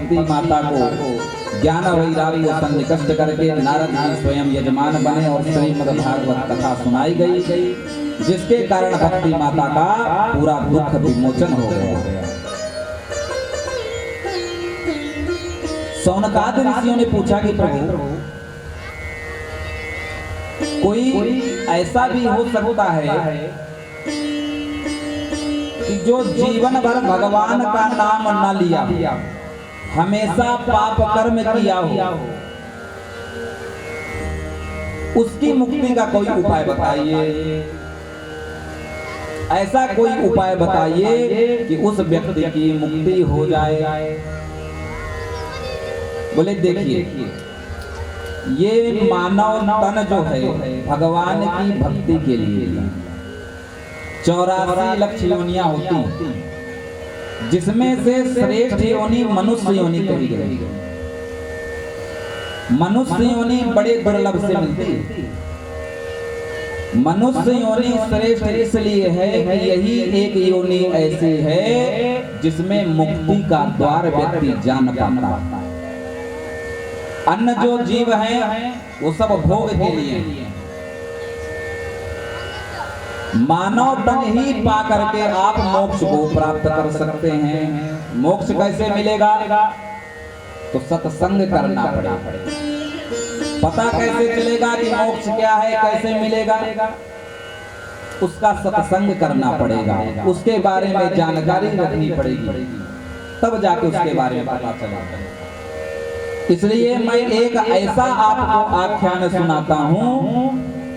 भक्ति माता को ज्ञान वैराग्य को सन्निकष्ट करके नारद जी स्वयं यजमान बने और श्रीमद् भागवत कथा सुनाई गई, जिसके कारण भक्ति माता का पूरा दुख विमोचन हो गया। सौनकादि ऋषियों ने पूछा कि प्रभु, कोई ऐसा भी हो सकता है कि जो जीवन भर भगवान का नाम न लिया, हमेशा पाप कर्म किया हो, उसकी मुक्ति का कोई उपाय बताइए। ऐसा कोई उपाय बताइए कि उस व्यक्ति की मुक्ति हो जाए। बोले देखिए, ये मानव तन जो है भगवान की भक्ति के लिए 84 लाख योनियां होती, जिसमें से श्रेष्ठ योनि मनुष्य योनि कही गई। मनुष्य योनि बड़े दुर्लभ से मिलती। मनुष्य योनि श्रेष्ठ इसलिए है कि यही एक योनि ऐसी है जिसमें मुक्ति का द्वार व्यक्ति जान पाता है। अन्य जो जीव हैं वो सब भोग के लिए, मानव तन ही पा करके आप मोक्ष को प्राप्त कर सकते हैं। मोक्ष कैसे मिलेगा? तो सत्संग करना पड़ेगा। पता कैसे चलेगा कि मोक्ष क्या है, कैसे मिलेगा? उसका सत्संग करना पड़ेगा, उसके बारे में जानकारी रखनी पड़ेगी, तब जाके उसके बारे में पता चलेगा। इसलिए मैं एक ऐसा आपको आख्यान सुनाता हूँ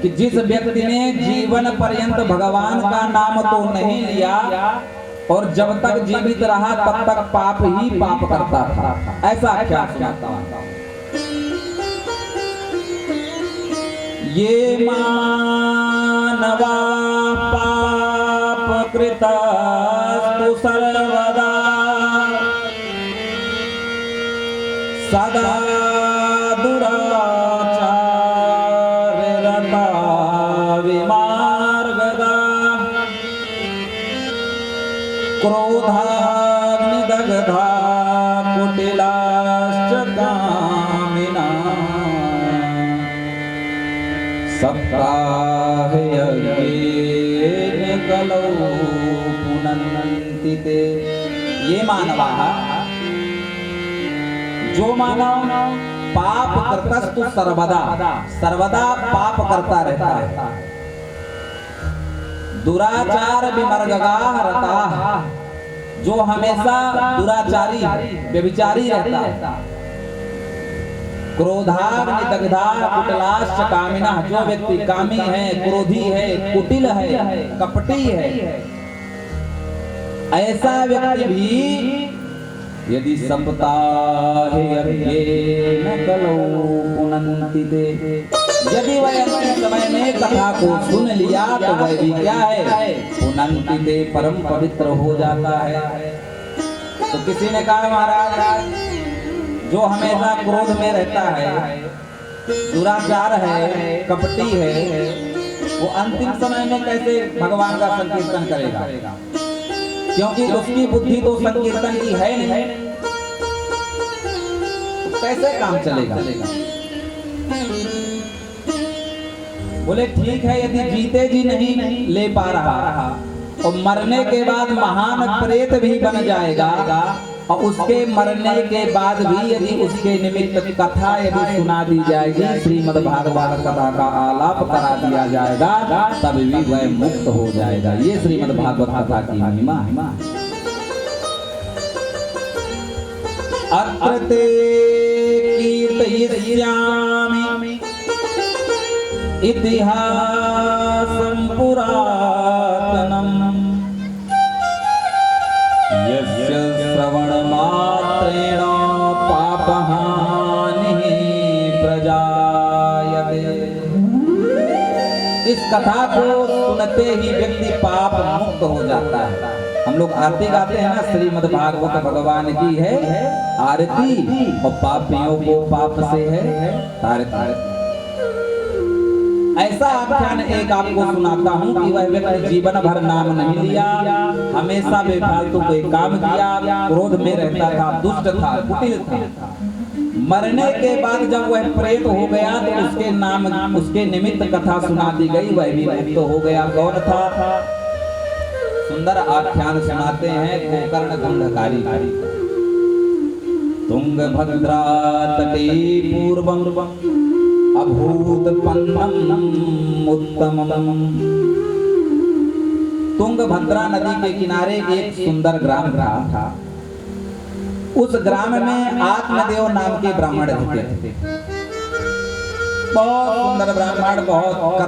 कि जिस व्यक्ति ने जीवन पर्यंत भगवान का नाम तो नहीं लिया और जब तक जीवित रहा तब तक पाप ही पाप करता था, ऐसा आख्यान सुनाता हूँ। ये मानवा पाप कृतस्तु सर्वदा सदा दुराचार रता विमार्गदा क्रोधाग्निदग्धा कुटिलाश्च कामिना सप्ताहे यज्ञेन कलौ पुनन्ति ते। ये मानवा, जो मानव पाप करतस्तु सर्वदा, सर्वदा पाप करता रहता है, दुराचार विमर्गगाः रताः, जो हमेशा दुराचारी व्यभिचारी रहता है, क्रोधाग्निदग्धाः कुटिलाश्च कामिनः, जो व्यक्ति कामी है, क्रोधी है, कुटिल है, कपटी है, ऐसा व्यक्ति भी यदि सप्ताहे यज्ञेन कलौ पुनन्ति ते, यदि वह अपने समय में कथा को सुन लिया तो वह भी क्या है, पुनन्ति ते, परम पवित्र हो जाता है। तो किसी ने कहा महाराज, जो हमेशा क्रोध में रहता है, दुराचार है, कपटी है, वो अंतिम समय में कैसे भगवान का संकीर्तन करेगा? क्योंकि उसकी बुद्धि तो संकीर्तन की है नहीं, तो कैसे काम चलेगा? बोले ठीक है, यदि जीते जी नहीं ले पा रहा और मरने के बाद महान प्रेत भी बन जाएगा और उसके मरने के बाद भी यदि उसके निमित्त कथा यदि सुना दी जाएगी, श्रीमद् भागवत कथा का आलाप करा दिया जाएगा, तब भी वह मुक्त हो जाएगा। ये श्रीमद् भागवत कथा की महिमा है। अत्र ते कीर्तयिष्यामि इतिहासं पुरातनम् यस्य श्रवणमात्रेण पापहानिः प्रजायते। इस कथा को सुनते ही व्यक्ति पाप मुक्त हो जाता है। हम लोग आरती गाते हैं ना, श्रीमद् भागवत भगवान की है आरती और पापियों को पाप से है तारती। ऐसा आख्यान एक आपको सुनाता हूँ कि वह व्यक्ति जीवन भर नाम नहीं लिया, हमेशा बेफालतू कोई काम किया, क्रोध में रहता था, दुष्ट था, कुटिल था। मरने के बाद जब वह प्रेत हो गया तो उसके नाम उसके निमित्त कथा सुना दी गई, वह भी मुक्त हो गया। कौन था? सुंदर आख्यान सुनाते हैं गोकर्ण गंधकारी। तुंगभद्रा तटे पूर्वं अभूत पन्नम उत्तमम। तुंगभद्रा नदी के किनारे एक सुंदर ग्राम था। उस ग्राम में आत्मदेव नाम के ब्राह्मण रहते थे। बहुत सुंदर ब्राह्मण, बहुत